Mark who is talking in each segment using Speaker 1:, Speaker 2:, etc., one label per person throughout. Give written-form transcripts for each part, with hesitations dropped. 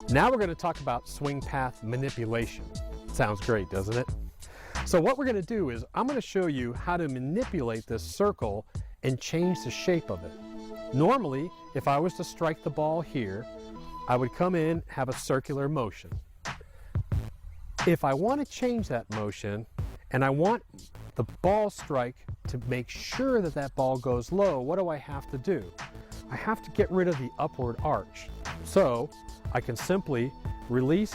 Speaker 1: Now we're going to talk about swing path manipulation. Sounds great, doesn't it? So what we're going to do is I'm going to show you how to manipulate this circle and change the shape of it. Normally, if I was to strike the ball here, I would come in, have a circular motion. If I want to change that motion and I want the ball strike to make sure that that ball goes low, what do I have to do? I have to get rid of the upward arch. So I can simply release.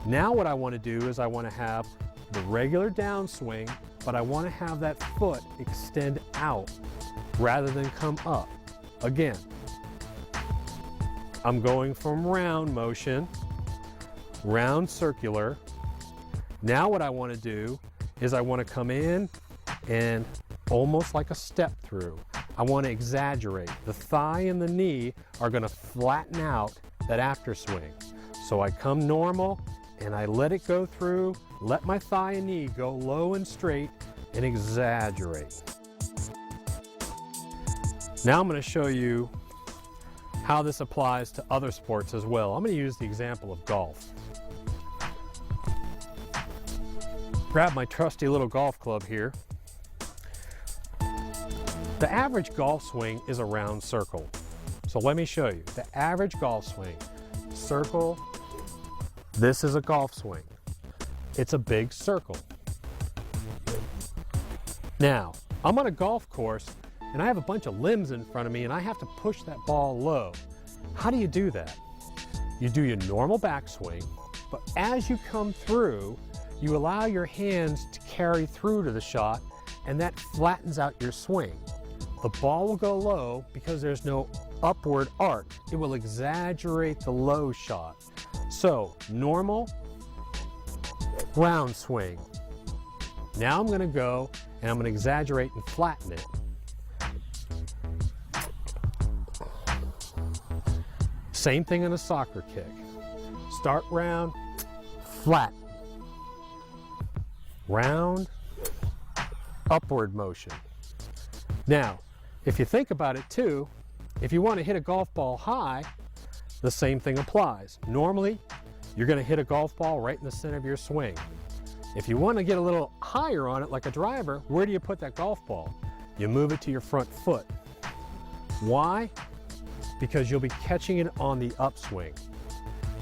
Speaker 1: Now what I want to do is I want to have the regular downswing, but I want to have that foot extend out rather than come up. Again, I'm going from round motion, round circular. Now what I want to do is I want to come in and almost like a step through. I want to exaggerate. The thigh and the knee are going to flatten out that after swing. So I come normal and I let it go through, let my thigh and knee go low and straight and exaggerate. Now I'm going to show you how this applies to other sports as well. I'm going to use the example of golf. Grab my trusty little golf club here. The average golf swing is a round circle. So let me show you. The average golf swing, circle, this is a golf swing. It's a big circle. Now, I'm on a golf course and I have a bunch of limbs in front of me and I have to push that ball low. How do you do that? You do your normal backswing, but as you come through, you allow your hands to carry through to the shot and that flattens out your swing. The ball will go low because there's no upward arc. It will exaggerate the low shot. So, normal, round swing. Now I'm going to go and I'm going to exaggerate and flatten it. Same thing in a soccer kick. Start round, flat. Round, upward motion. Now, if you think about it too, if you want to hit a golf ball high, the same thing applies. Normally, you're going to hit a golf ball right in the center of your swing. If you want to get a little higher on it like a driver, where do you put that golf ball? You move it to your front foot. Why? Because you'll be catching it on the upswing.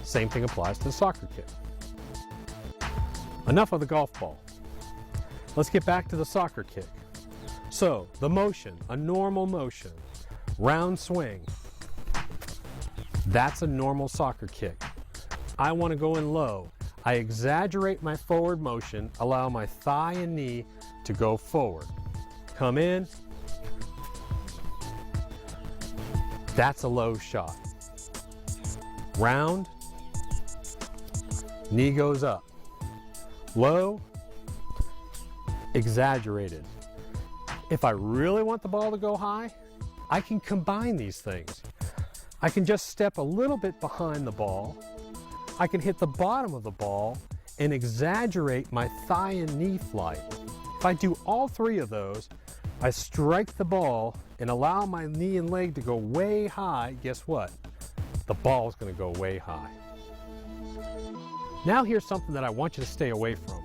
Speaker 1: Same thing applies to the soccer kick. Enough of the golf ball. Let's get back to the soccer kick. So, the motion, a normal motion, round swing. That's a normal soccer kick. I want to go in low. I exaggerate my forward motion, allow my thigh and knee to go forward. Come in. That's a low shot. Round, knee goes up. Low, exaggerated. If I really want the ball to go high, I can combine these things. I can just step a little bit behind the ball. I can hit the bottom of the ball and exaggerate my thigh and knee flight. If I do all three of those, I strike the ball and allow my knee and leg to go way high. Guess what? The ball is going to go way high. Now here's something that I want you to stay away from.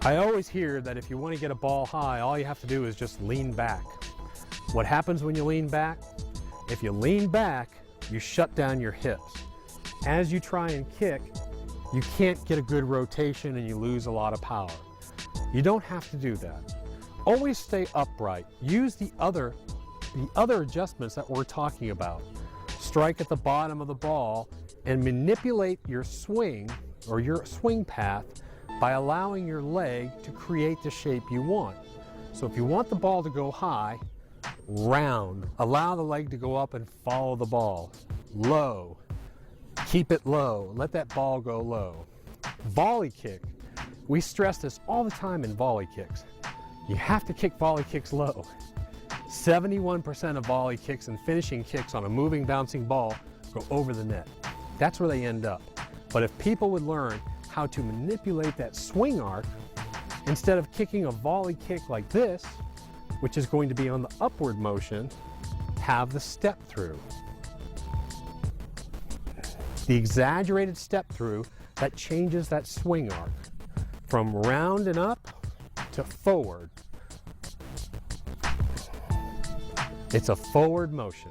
Speaker 1: I always hear that if you want to get a ball high, all you have to do is just lean back. What happens when you lean back? If you lean back, you shut down your hips. As you try and kick, you can't get a good rotation and you lose a lot of power. You don't have to do that. Always stay upright. Use the other adjustments that we're talking about. Strike at the bottom of the ball and manipulate your swing or your swing path by allowing your leg to create the shape you want. So if you want the ball to go high, round. Allow the leg to go up and follow the ball. Low. Keep it low. Let that ball go low. Volley kick. We stress this all the time in volley kicks. You have to kick volley kicks low. 71% of volley kicks and finishing kicks on a moving, bouncing ball go over the net. That's where they end up. But if people would learn how to manipulate that swing arc, instead of kicking a volley kick like this, which is going to be on the upward motion, have the step through. the exaggerated step through that changes that swing arc from round and up to forward. It's a forward motion.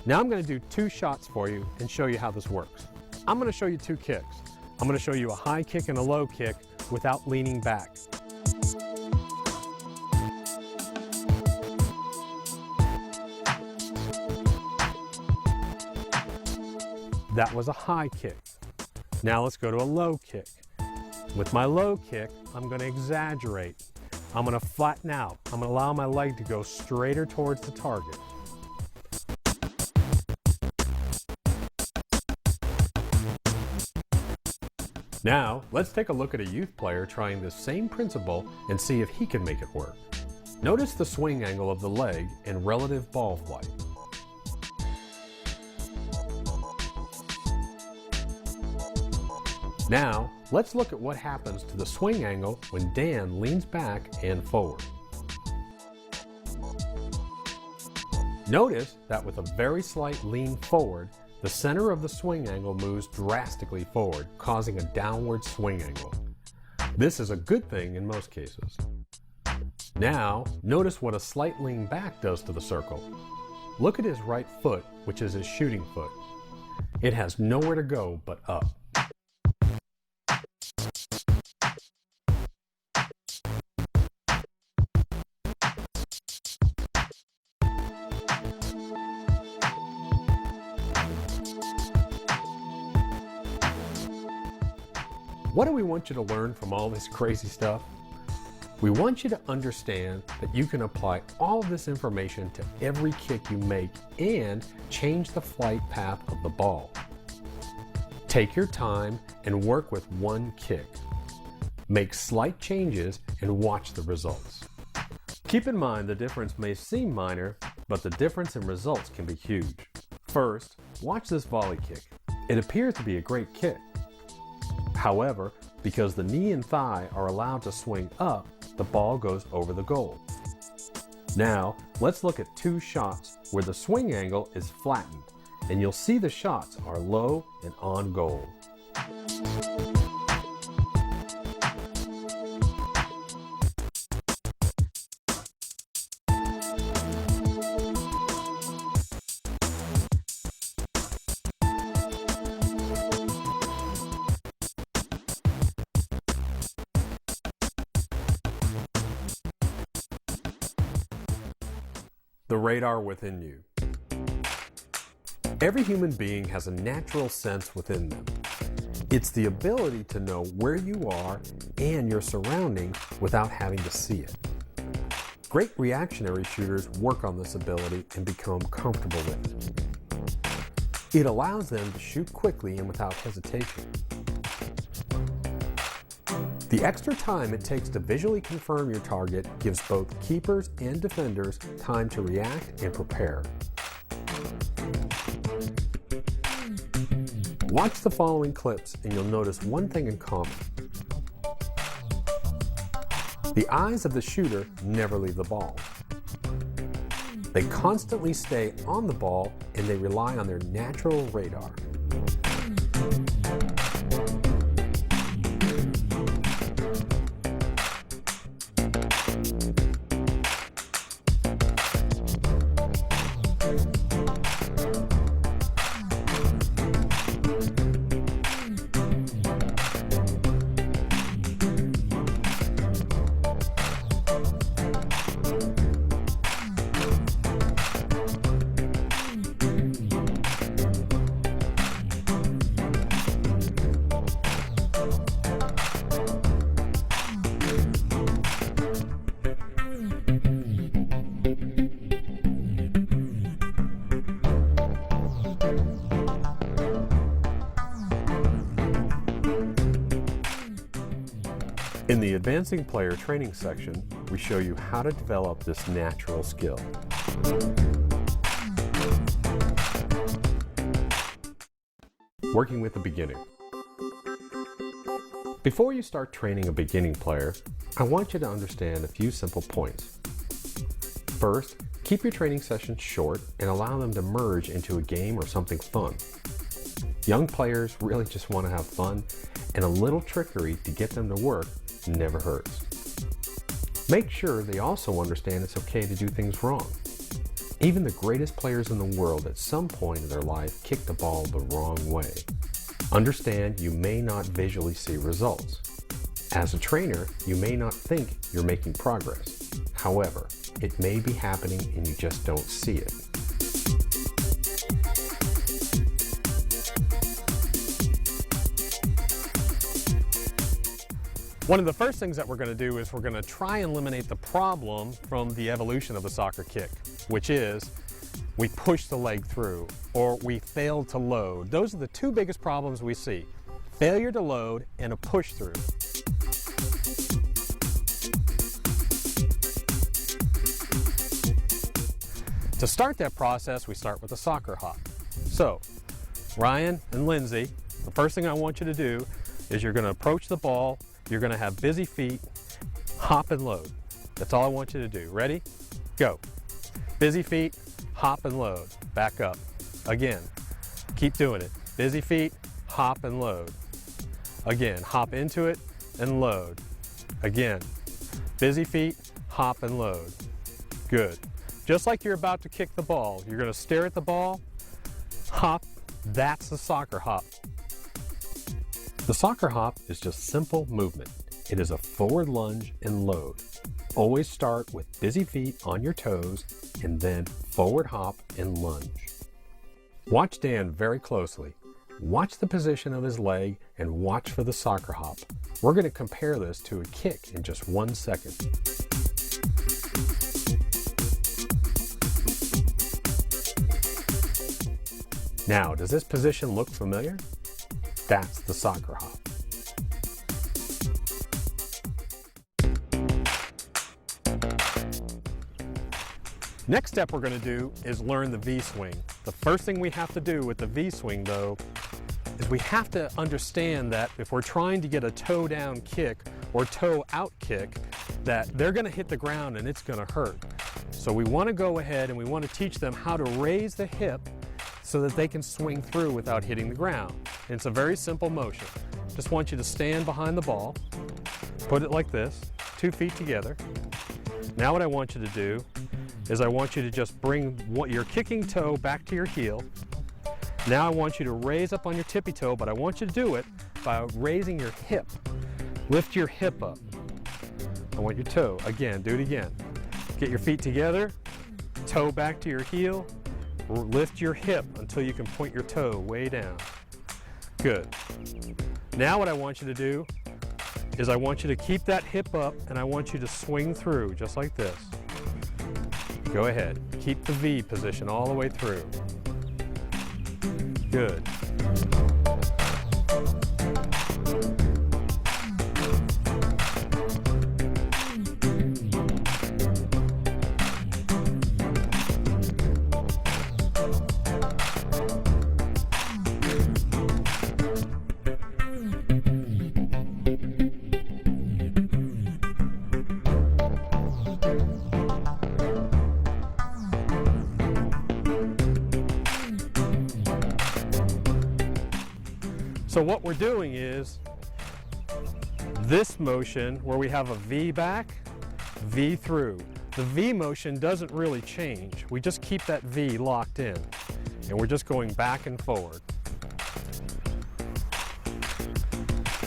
Speaker 1: Now I'm going to do 2 shots for you and show you how this works. I'm going to show you 2 kicks. I'm going to show you a high kick and a low kick without leaning back. That was a high kick. Now let's go to a low kick. With my low kick, I'm going to exaggerate. I'm going to flatten out. I'm going to allow my leg to go straighter towards the target. Now, let's take a look at a youth player trying this same principle and see if he can make it work. Notice the swing angle of the leg and relative ball flight. Now, let's look at what happens to the swing angle when Dan leans back and forward. Notice that with a very slight lean forward, the center of the swing angle moves drastically forward, causing a downward swing angle. This is a good thing in most cases. Now, notice what a slight lean back does to the circle. Look at his right foot, which is his shooting foot. It has nowhere to go but up. What do we want you to learn from all this crazy stuff? We want you to understand that you can apply all of this information to every kick you make and change the flight path of the ball. Take your time and work with one kick. Make slight changes and watch the results. Keep in mind the difference may seem minor, but the difference in results can be huge. First, watch this volley kick. It appears to be a great kick. However, because the knee and thigh are allowed to swing up, the ball goes over the goal. Now, let's look at 2 shots where the swing angle is flattened, and you'll see the shots are low and on goal. The radar within you. Every human being has a natural sense within them. It's the ability to know where you are and your surroundings without having to see it. Great reactionary shooters work on this ability and become comfortable with it. It allows them to shoot quickly and without hesitation. The extra time it takes to visually confirm your target gives both keepers and defenders time to react and prepare. Watch the following clips and you'll notice one thing in common. The eyes of the shooter never leave the ball. They constantly stay on the ball and they rely on their natural radar. In the Advancing Player Training section, we show you how to develop this natural skill. Working with the beginner. Before you start training a beginning player, I want you to understand a few simple points. First, keep your training sessions short and allow them to merge into a game or something fun. Young players really just want to have fun, and a little trickery to get them to work never hurts. Make sure they also understand it's okay to do things wrong. Even the greatest players in the world at some point in their life kick the ball the wrong way. Understand you may not visually see results. As a trainer, you may not think you're making progress. However, it may be happening and you just don't see it. One of the first things that we're going to do is we're going to try and eliminate the problem from the evolution of the soccer kick, which is we push the leg through or we fail to load. Those are the two biggest problems we see: failure to load and a push through. To start that process, we start with a soccer hop. So, Ryan and Lindsay, the first thing I want you to do is you're going to approach the ball. You're going to have busy feet, hop and load. That's all I want you to do. Ready? Go. Busy feet, hop and load. Back up. Again. Keep doing it. Busy feet, hop and load. Again. Hop into it and load. Again. Busy feet, hop and load. Good. Just like you're about to kick the ball, you're going to stare at the ball, hop. That's the soccer hop. The soccer hop is just simple movement. It is a forward lunge and load. Always start with busy feet on your toes and then forward hop and lunge. Watch Dan very closely. Watch the position of his leg and watch for the soccer hop. We're going to compare this to a kick in just 1 second. Now, does this position look familiar? That's the soccer hop. Next step we're going to do is learn the V-swing. The first thing we have to do with the V-swing, though, is we have to understand that if we're trying to get a toe down kick or toe out kick, that they're going to hit the ground and it's going to hurt. So we want to go ahead and we want to teach them how to raise the hip so that they can swing through without hitting the ground. And it's a very simple motion. Just want you to stand behind the ball, put it like this, 2 feet together. Now what I want you to do is I want you to just bring your kicking toe back to your heel. Now I want you to raise up on your tippy toe, but I want you to do it by raising your hip. Lift your hip up. I want your toe. Again, do it again. Get your feet together, toe back to your heel. Lift your hip until you can point your toe way down. Good. Now what I want you to do is I want you to keep that hip up and I want you to swing through just like this. Go ahead. Keep the V position all the way through. Good. So what we're doing is this motion where we have a V back, V through. The V motion doesn't really change. We just keep that V locked in and we're just going back and forward.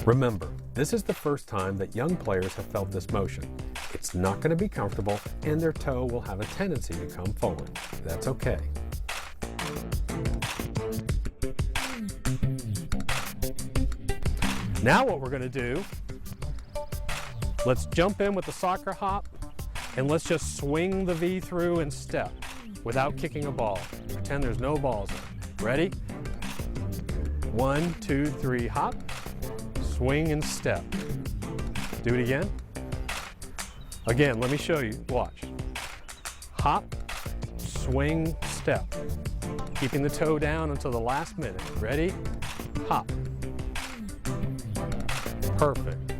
Speaker 1: Remember, this is the first time that young players have felt this motion. It's not going to be comfortable and their toe will have a tendency to come forward. That's okay. Now what we're going to do, let's jump in with the soccer hop and let's just swing the V through and step without kicking a ball. Pretend there's no balls in. Ready? 1, 2, 3, hop, swing and step. Do it again. Again, let me show you. Watch. Hop, swing, step. Keeping the toe down until the last minute. Ready? Hop. Perfect.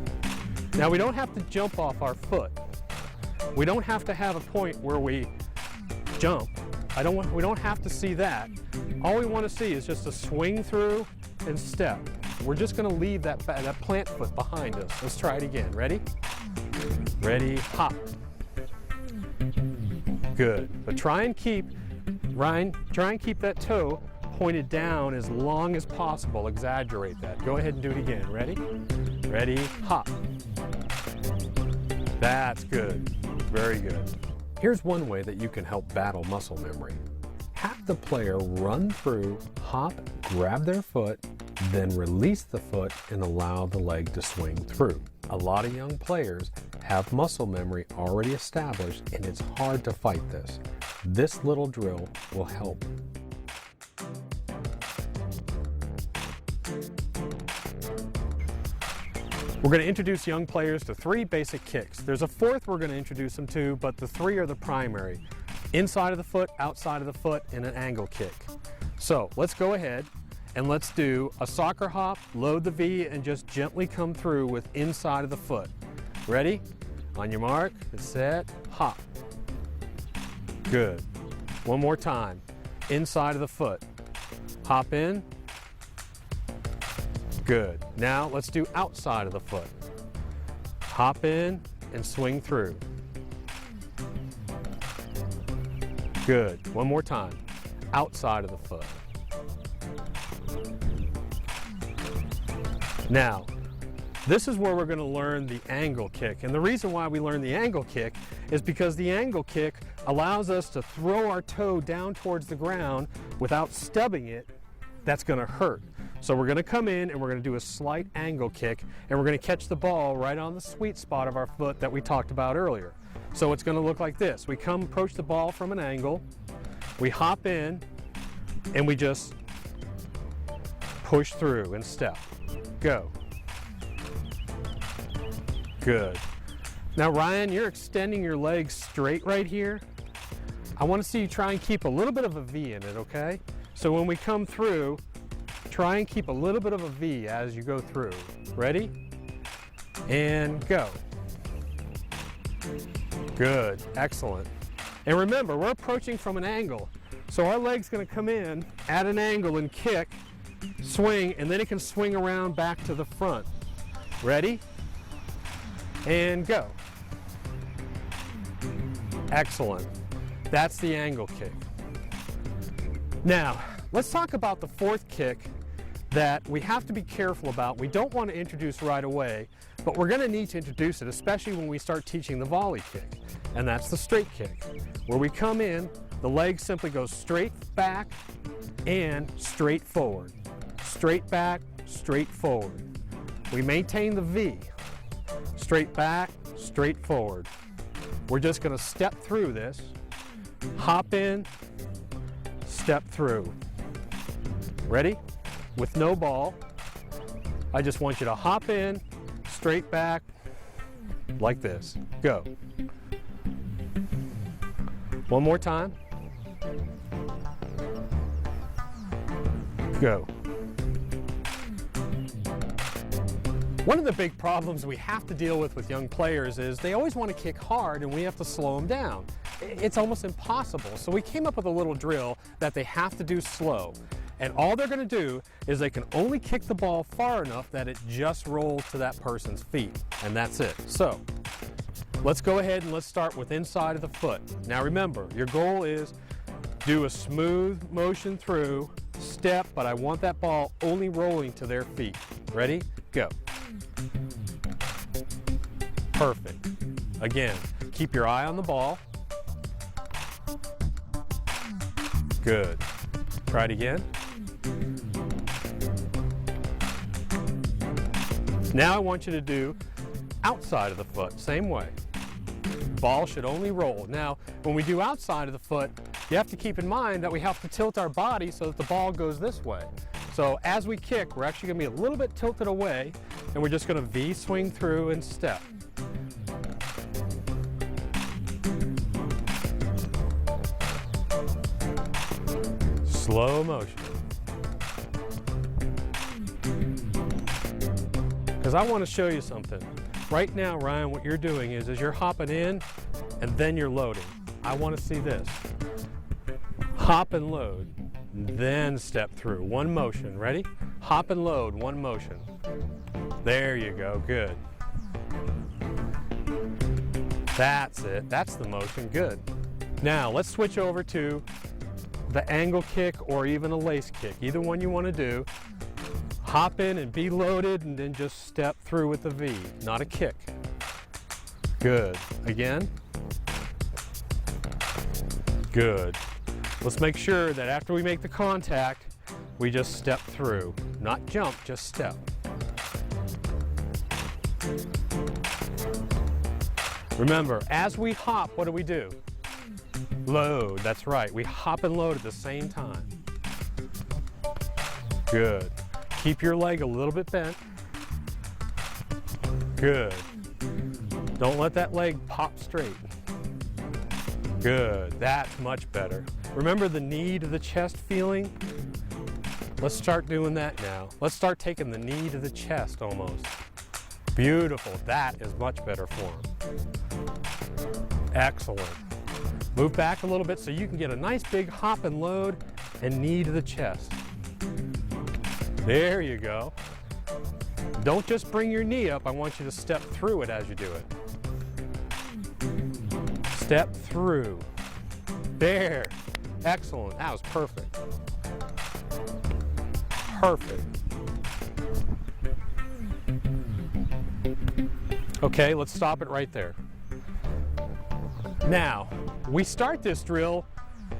Speaker 1: Now we don't have to jump off our foot. We don't have to have a point where we jump. We don't have to see that. All we want to see is just a swing through and step. We're just going to leave that plant foot behind us. Let's try it again. Ready? Ready, hop. Good. But try and keep, Ryan, try and keep that toe pointed down as long as possible. Exaggerate that. Go ahead and do it again. Ready? Ready, hop. That's good. Very good. Here's one way that you can help battle muscle memory. Have the player run through, hop, grab their foot, then release the foot and allow the leg to swing through. A lot of young players have muscle memory already established, and it's hard to fight this. This little drill will help. We're going to introduce young players to 3 basic kicks. There's a 4th we're going to introduce them to, but the 3 are the primary. Inside of the foot, outside of the foot, and an angle kick. So let's go ahead and let's do a soccer hop, load the V, and just gently come through with inside of the foot. Ready? On your mark, get set, hop. Good. One more time. Inside of the foot. Hop in. Good. Now let's do outside of the foot. Hop in and swing through. Good. One more time. Outside of the foot. Now, this is where we're going to learn the angle kick. And the reason why we learn the angle kick is because the angle kick allows us to throw our toe down towards the ground without stubbing it. That's going to hurt. So we're going to come in and we're going to do a slight angle kick, and we're going to catch the ball right on the sweet spot of our foot that we talked about earlier. So it's going to look like this. We approach the ball from an angle, we hop in, and we just push through and step. Go. Good. Now Ryan, you're extending your legs straight right here. I want to see you try and keep a little bit of a V in it, okay? So when we come through, try and keep a little bit of a V as you go through. Ready? And go. Good. Excellent. And remember, we're approaching from an angle. So our leg's going to come in at an angle and kick, swing, and then it can swing around back to the front. Ready? And go. Excellent. That's the angle kick. Now, let's talk about the 4th kick that we have to be careful about. We don't want to introduce right away, but we're going to need to introduce it, especially when we start teaching the volley kick. And that's the straight kick, where we come in, the leg simply goes straight back and straight forward. Straight back, straight forward. We maintain the V. Straight back, straight forward. We're just going to step through this, hop in, step through. Ready? With no ball. I just want you to hop in, straight back, like this. Go. One more time. Go. One of the big problems we have to deal with young players is they always want to kick hard and we have to slow them down. It's almost impossible. So we came up with a little drill that they have to do slow. And all they're going to do is they can only kick the ball far enough that it just rolls to that person's feet. And that's it. So let's go ahead and let's start with inside of the foot. Now remember, your goal is do a smooth motion through, step, but I want that ball only rolling to their feet. Ready? Go. Perfect. Again, keep your eye on the ball. Good. Try it again. Now I want you to do outside of the foot, same way. Ball should only roll. Now, when we do outside of the foot, you have to keep in mind that we have to tilt our body so that the ball goes this way. So as we kick, we're actually going to be a little bit tilted away, and we're just going to V swing through and step. Slow motion. Because I want to show you something. Right now, Ryan, what you're doing is you're hopping in and then you're loading. I want to see this. Hop and load, then step through. One motion, ready? Hop and load, one motion. There you go, good. That's it, that's the motion, good. Now let's switch over to the angle kick or even a lace kick, either one you want to do. Hop in and be loaded and then just step through with the V, not a kick. Good, again. Good. Let's make sure that after we make the contact, we just step through. Not jump, just step. Remember, as we hop, what do? Load, that's right. We hop and load at the same time. Good. Keep your leg a little bit bent. Good. Don't let that leg pop straight. Good, that's much better. Remember the knee to the chest feeling? Let's start doing that now. Let's start taking the knee to the chest almost. Beautiful, that is much better form. Excellent. Move back a little bit so you can get a nice big hop and load and knee to the chest. There you go. Don't just bring your knee up, I want you to step through it as you do it. Step through. There. Excellent. That was perfect. Perfect. Okay, let's stop it right there. Now, we start this drill,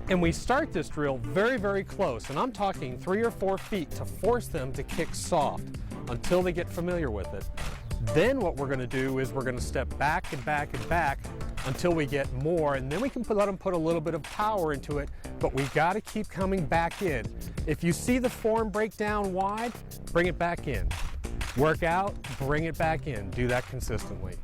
Speaker 1: and we start this drill very, very close, and I'm talking 3 or 4 feet to force them to kick soft until they get familiar with it. Then what we're going to do is we're going to step back and back and back until we get more, and then we can let them put a little bit of power into it, but we got to keep coming back in. If you see the form break down wide, bring it back in. Work out, bring it back in. Do that consistently.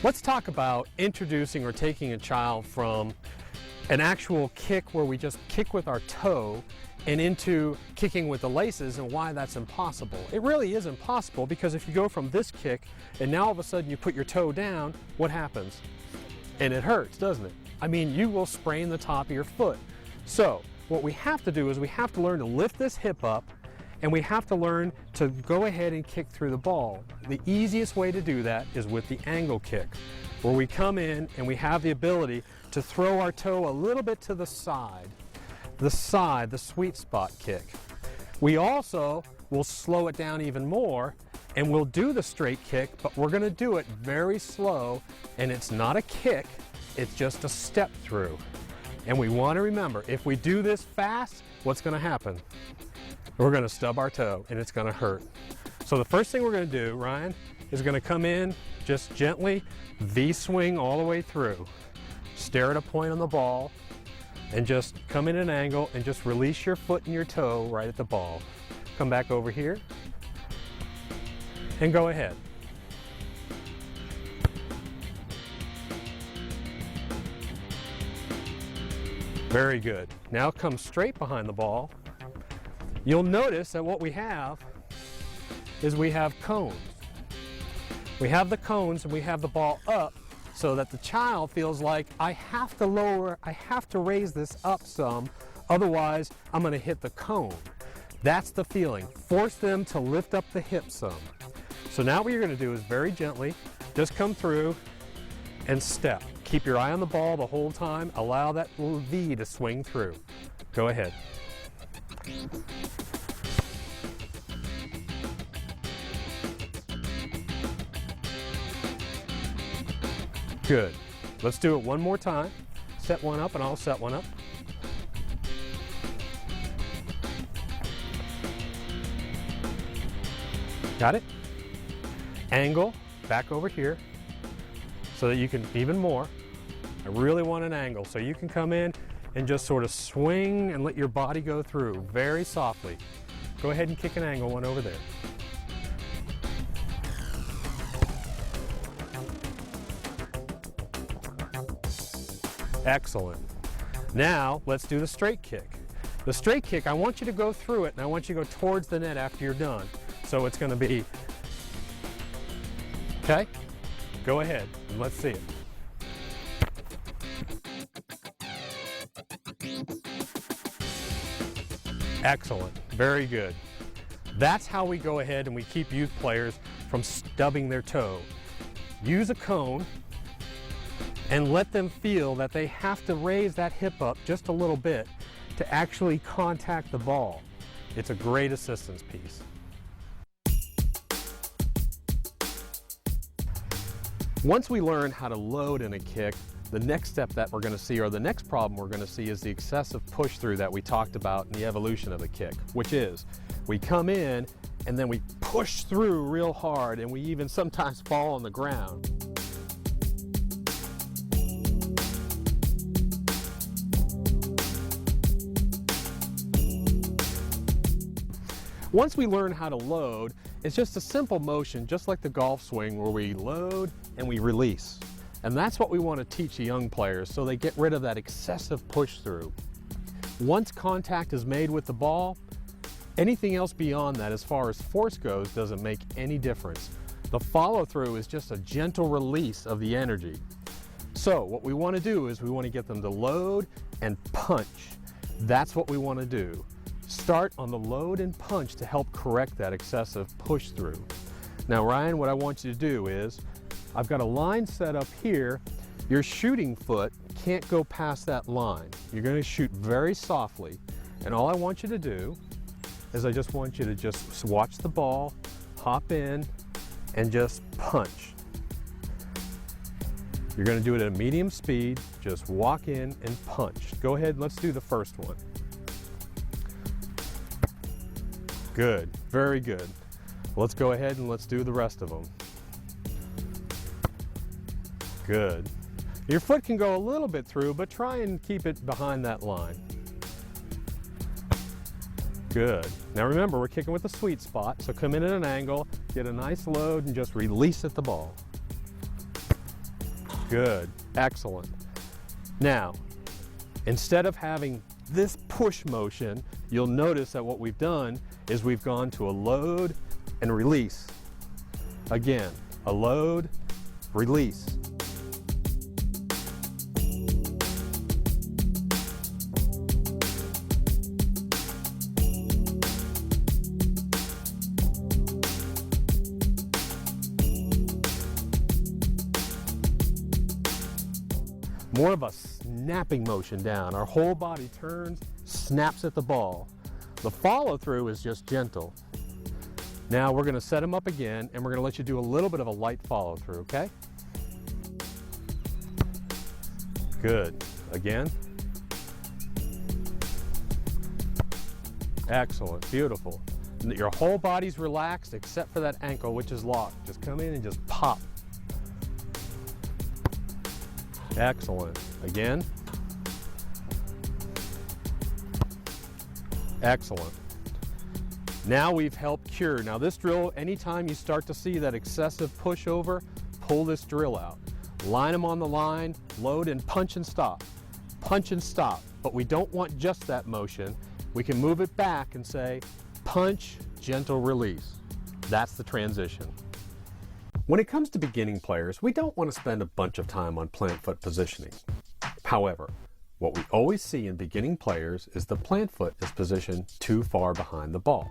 Speaker 1: Let's talk about introducing or taking a child from an actual kick where we just kick with our toe and into kicking with the laces and why that's impossible. It really is impossible because if you go from this kick and now all of a sudden you put your toe down, what happens? And it hurts, doesn't it? I mean, you will sprain the top of your foot. So what we have to do is we have to learn to lift this hip up and we have to learn to go ahead and kick through the ball. The easiest way to do that is with the angle kick, where we come in and we have the ability to throw our toe a little bit to the side, the sweet spot kick. We also will slow it down even more and we'll do the straight kick, but we're going to do it very slow, and it's not a kick, it's just a step through. And we want to remember, if we do this fast, what's going to happen? We're going to stub our toe and it's going to hurt. So the first thing we're going to do, Ryan, is going to come in just gently, V-swing all the way through. Stare at a point on the ball and just come in an angle and just release your foot and your toe right at the ball. Come back over here and go ahead. Very good. Now come straight behind the ball. You'll notice that what we have is we have cones. We have the cones and we have the ball up so that the child feels like I have to raise this up some, otherwise I'm going to hit the cone. That's the feeling. Force them to lift up the hip some. So now what you're going to do is very gently just come through and step. Keep your eye on the ball the whole time. Allow that little V to swing through. Go ahead. Good. Let's do it one more time. Set one up and I'll set one up. Got it? Angle back over here so that you can even more. I really want an angle so you can come in and just sort of swing and let your body go through very softly. Go ahead and kick an angle one over there. Excellent. Now let's do the straight kick. The straight kick, I want you to go through it and I want you to go towards the net after you're done. So it's going to be, okay? Go ahead and let's see it. Excellent, very good. That's how we go ahead and we keep youth players from stubbing their toe. Use a cone and let them feel that they have to raise that hip up just a little bit to actually contact the ball. It's a great assistance piece. Once we learn how to load in a kick, the next step that we're going to see, or the next problem we're going to see, is the excessive push through that we talked about in the evolution of a kick, which is we come in and then we push through real hard, and we even sometimes fall on the ground. Once we learn how to load, it's just a simple motion, just like the golf swing, where we load and we release. And that's what we want to teach the young players, so they get rid of that excessive push through. Once contact is made with the ball, anything else beyond that, as far as force goes, doesn't make any difference. The follow through is just a gentle release of the energy. So what we want to do is we want to get them to load and punch. That's what we want to do. Start on the load and punch to help correct that excessive push through. Now Ryan, what I want you to do is, I've got a line set up here. Your shooting foot can't go past that line. You're going to shoot very softly, and all I want you to do is I just want you to just watch the ball, hop in, and just punch. You're going to do it at a medium speed. Just walk in and punch. Go ahead, let's do the first one. Good, very good. Let's go ahead and let's do the rest of them. Good. Your foot can go a little bit through, but try and keep it behind that line. Good. Now remember, we're kicking with a sweet spot, so come in at an angle, get a nice load, and just release at the ball. Good. Excellent. Now, instead of having this push motion, you'll notice that what we've done is we've gone to a load and release. Again, a load, release. More of a snapping motion down. Our whole body turns, snaps at the ball. The follow through is just gentle. Now we're going to set them up again, and we're going to let you do a little bit of a light follow through, okay? Good. Again. Excellent. Beautiful. Your whole body's relaxed except for that ankle, which is locked. Just come in and just pop. Excellent. Again. Excellent. Now we've helped cure. Now this drill, anytime you start to see that excessive pushover, pull this drill out. Line them on the line, load and punch and stop. Punch and stop. But we don't want just that motion. We can move it back and say, punch, gentle release. That's the transition. When it comes to beginning players, we don't want to spend a bunch of time on plant foot positioning. However, what we always see in beginning players is the plant foot is positioned too far behind the ball.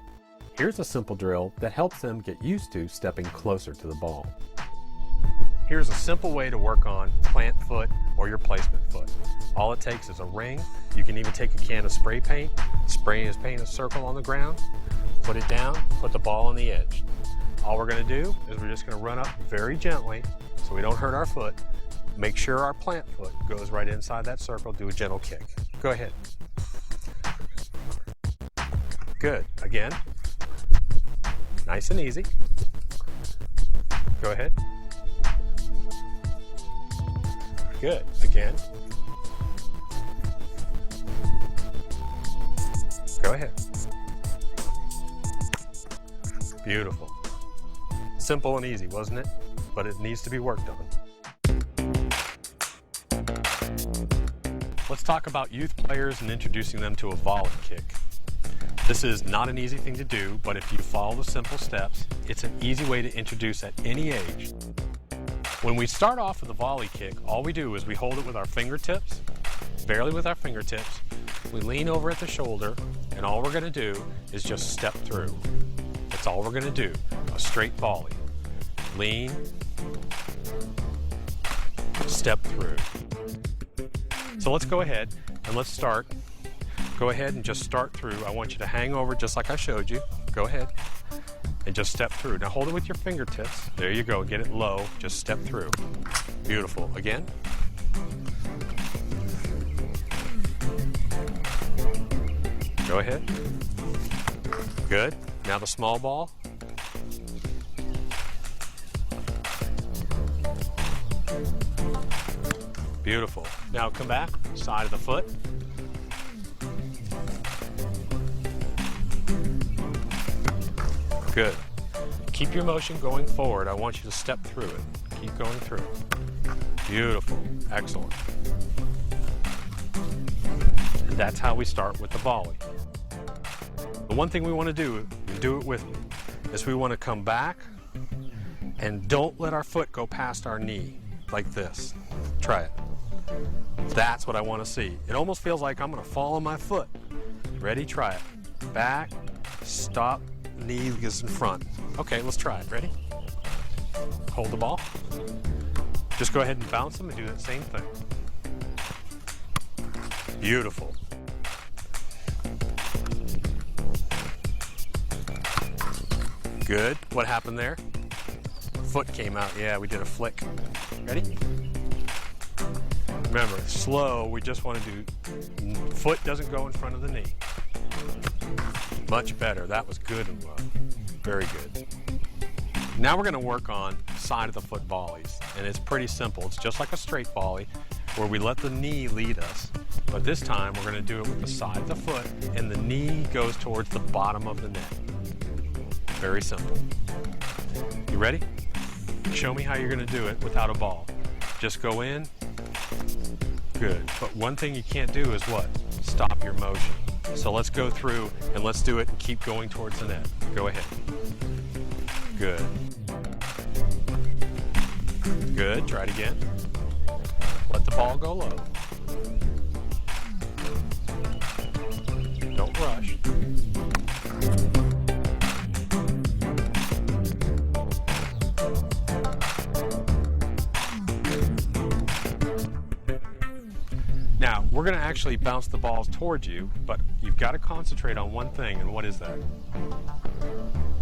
Speaker 1: Here's a simple drill that helps them get used to stepping closer to the ball. Here's a simple way to work on plant foot or your placement foot. All it takes is a ring. You can even take a can of spray paint, paint a circle on the ground, put it down, put the ball on the edge. All we're going to do is we're just going to run up very gently so we don't hurt our foot. Make sure our plant foot goes right inside that circle. Do a gentle kick. Go ahead. Good. Again. Nice and easy. Go ahead. Good. Again. Go ahead. Beautiful. Simple and easy, wasn't it? But it needs to be worked on. Let's talk about youth players and introducing them to a volley kick. This is not an easy thing to do, but if you follow the simple steps, it's an easy way to introduce at any age. When we start off with a volley kick, all we do is we hold it with our fingertips, barely with our fingertips. We lean over at the shoulder, and all we're going to do is just step through. That's all we're going to do, a straight volley. Lean, step through. So let's go ahead and let's start. Go ahead and just start through. I want you to hang over just like I showed you. Go ahead and just step through. Now hold it with your fingertips. There you go. Get it low. Just step through. Beautiful. Again. Go ahead. Good. Now the small ball. Beautiful. Now come back. Side of the foot. Good. Keep your motion going forward. I want you to step through it. Keep going through. Beautiful. Excellent. And that's how we start with the volley. The one thing we want to do it with me, is we want to come back and don't let our foot go past our knee like this. Try it. That's what I want to see. It almost feels like I'm going to fall on my foot. Ready? Try it. Back, stop, knee is in front. Okay, let's try it. Ready? Hold the ball. Just go ahead and bounce them and do that same thing. Beautiful. Good. What happened there? Foot came out. Yeah, we did a flick. Ready? Remember, slow, we just want to do, foot doesn't go in front of the knee. Much better. That was good and low. Very good. Now we're going to work on side of the foot volleys. And it's pretty simple. It's just like a straight volley where we let the knee lead us. But this time we're going to do it with the side of the foot and the knee goes towards the bottom of the net. Very simple. You ready? Show me how you're going to do it without a ball. Just go in. Good. But one thing you can't do is what? Stop your motion. So let's go through and let's do it and keep going towards the net. Go ahead. Good. Good. Try it again. Let the ball go low. Don't rush. Now, we're going to actually bounce the balls towards you, but you've got to concentrate on one thing, and what is that?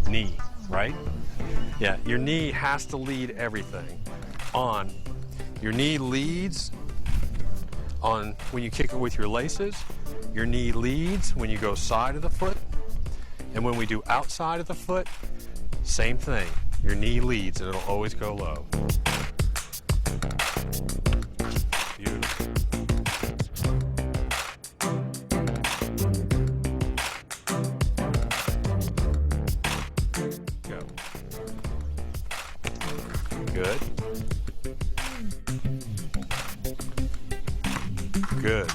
Speaker 1: Knee, right? Yeah, your knee has to lead everything. Your knee leads on when you kick it with your laces. Your knee leads when you go side of the foot. And when we do outside of the foot, same thing. Your knee leads and it'll always go low. Beautiful. Go. Good. Good.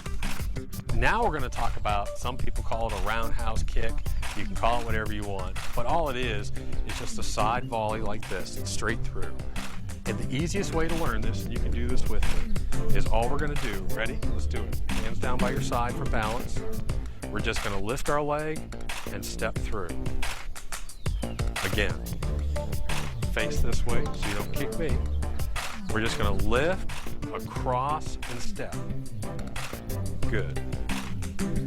Speaker 1: Now we're going to talk about, some people call it a roundhouse kick. You can call it whatever you want. But all it is just a side volley like this, straight through. And the easiest way to learn this, and you can do this with me, is all we're going to do. Ready? Let's do it. Hands down by your side for balance. We're just going to lift our leg and step through. Again, face this way so you don't kick me. We're just going to lift, across, and step. Good.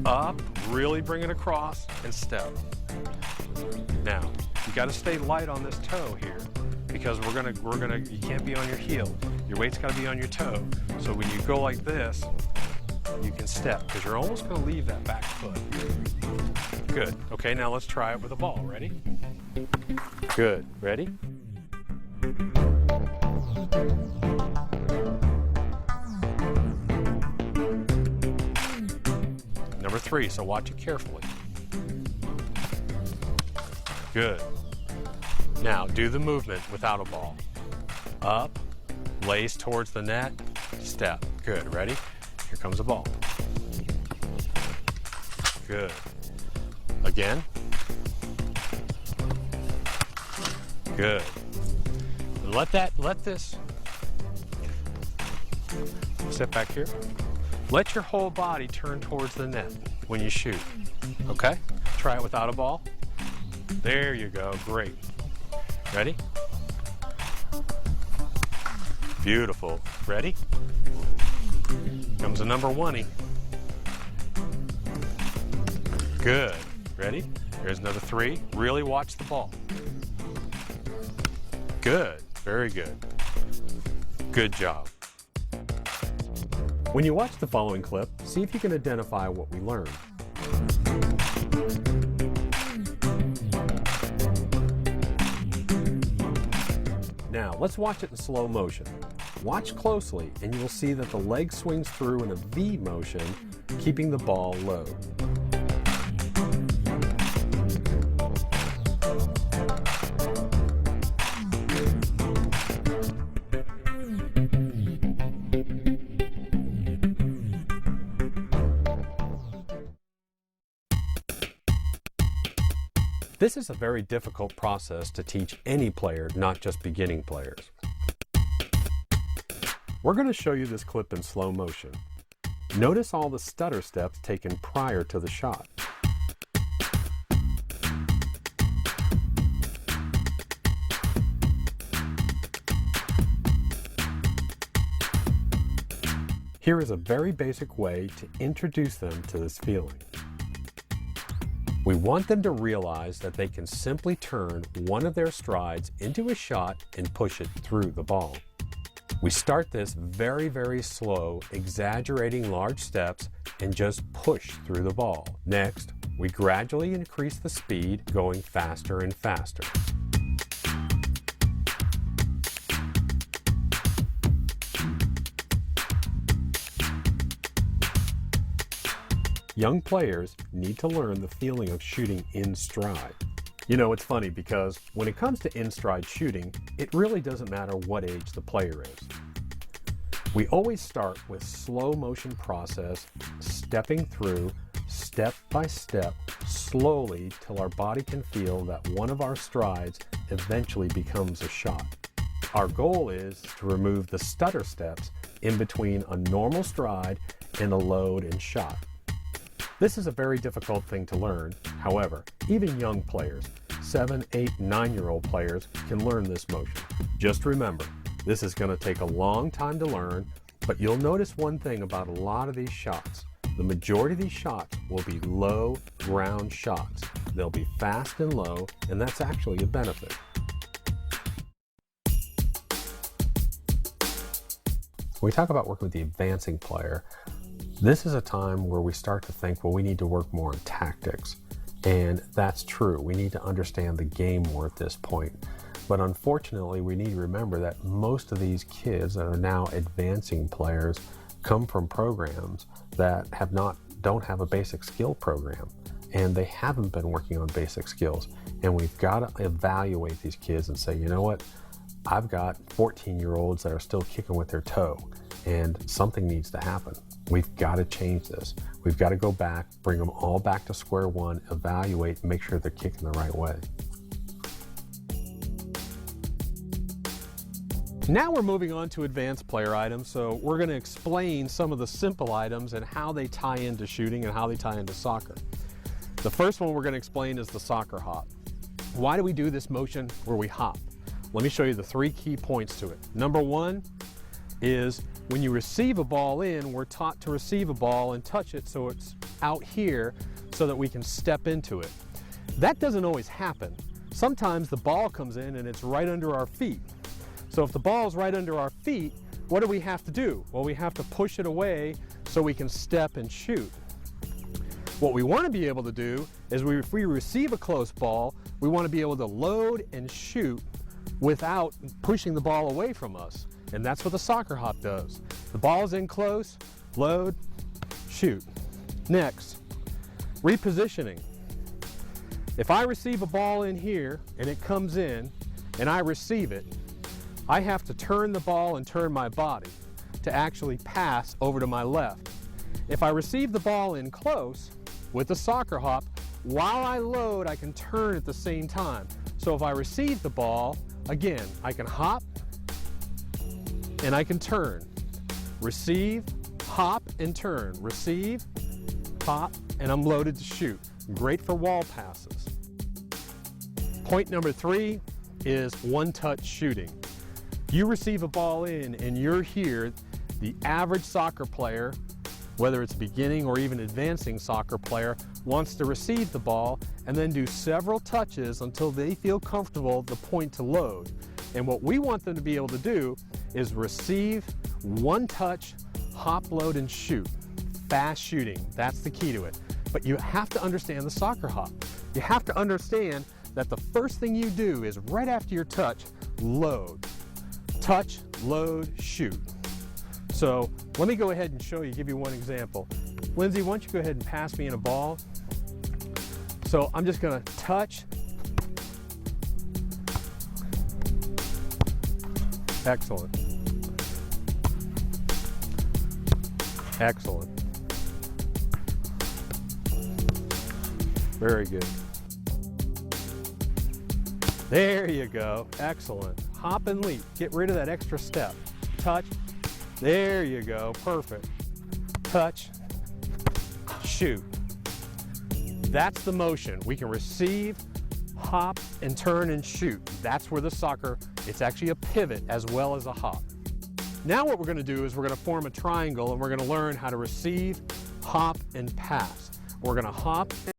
Speaker 1: Up, really bring it across, and step. Now, you got to stay light on this toe here because you can't be on your heel. Your weight's got to be on your toe. So when you go like this, you can step because you're almost going to leave that back foot. Good. Okay, now let's try it with a ball. Ready? Good. Ready? Number 3, so watch it carefully. Good. Now do the movement without a ball. Up, lace towards the net, step. Good. Ready? Here comes the ball. Good. Again. Good. Let this Step back here. Let your whole body turn towards the net when you shoot. Okay? Try it without a ball. There you go. Great. Ready? Beautiful. Ready? Comes a number 1-y. Good. Ready? Here's another 3. Really watch the ball. Good. Very good. Good job. When you watch the following clip, see if you can identify what we learned. Now, let's watch it in slow motion. Watch closely and you will see that the leg swings through in a V motion, keeping the ball low. This is a very difficult process to teach any player, not just beginning players. We're going to show you this clip in slow motion. Notice all the stutter steps taken prior to the shot. Here is a very basic way to introduce them to this feeling. We want them to realize that they can simply turn one of their strides into a shot and push it through the ball. We start this very, very slow, exaggerating large steps and just push through the ball. Next, we gradually increase the speed, going faster and faster. Young players need to learn the feeling of shooting in stride. You know, it's funny because when it comes to in-stride shooting, it really doesn't matter what age the player is. We always start with slow motion process, stepping through step by step, slowly till our body can feel that one of our strides eventually becomes a shot. Our goal is to remove the stutter steps in between a normal stride and a load and shot. This is a very difficult thing to learn. However, even young players, 7, 8, 9-year-old players can learn this motion. Just remember, this is going to take a long time to learn, but you'll notice one thing about a lot of these shots. The majority of these shots will be low ground shots. They'll be fast and low, and that's actually a benefit. When we talk about working with the advancing player, this is a time where we start to think, well, we need to work more on tactics. And that's true. We need to understand the game more at this point. But unfortunately, we need to remember that most of these kids that are now advancing players come from programs that don't have a basic skill program. And they haven't been working on basic skills. And we've got to evaluate these kids and say, you know what? I've got 14-year-olds that are still kicking with their toe, and something needs to happen. We've got to change this. We've got to go back, bring them all back to square one, evaluate, and make sure they're kicking the right way. Now we're moving on to advanced player items, so we're going to explain some of the simple items and how they tie into shooting and how they tie into soccer. The first one we're going to explain is the soccer hop. Why do we do this motion where we hop? Let me show you the 3 key points to it. Number 1 is when you receive a ball in, we're taught to receive a ball and touch it so it's out here so that we can step into it. That doesn't always happen. Sometimes the ball comes in and it's right under our feet. So if the ball's right under our feet, what do we have to do? Well, we have to push it away so we can step and shoot. What we want to be able to do is if we receive a close ball, we want to be able to load and shoot without pushing the ball away from us. And that's what the soccer hop does. The ball's in close, load, shoot. Next, repositioning. If I receive a ball in here and it comes in and I receive it, I have to turn the ball and turn my body to actually pass over to my left. If I receive the ball in close with the soccer hop, while I load, I can turn at the same time. So if I receive the ball, again, I can hop and I can turn. Receive, hop, and turn. Receive, hop, and I'm loaded to shoot. Great for wall passes. Point number 3 is one-touch shooting. You receive a ball in and you're here, the average soccer player, whether it's beginning or even advancing soccer player, wants to receive the ball and then do several touches until they feel comfortable the point to load. And what we want them to be able to do is receive, one touch, hop, load, and shoot. Fast shooting, that's the key to it. But you have to understand the soccer hop. You have to understand that the first thing you do is right after your touch, load. Touch, load, shoot. So let me go ahead and show you, give you one example. Lindsay, why don't you go ahead and pass me in a ball? So I'm just gonna touch. Excellent. Excellent. Very good. There you go. Excellent. Hop and leap. Get rid of that extra step. Touch. There you go. Perfect. Touch. Shoot. That's the motion. We can receive, hop, and turn and shoot. That's where the soccer, it's actually a pivot as well as a hop. Now what we're going to do is we're going to form a triangle and we're going to learn how to receive, hop, and pass. We're going to hop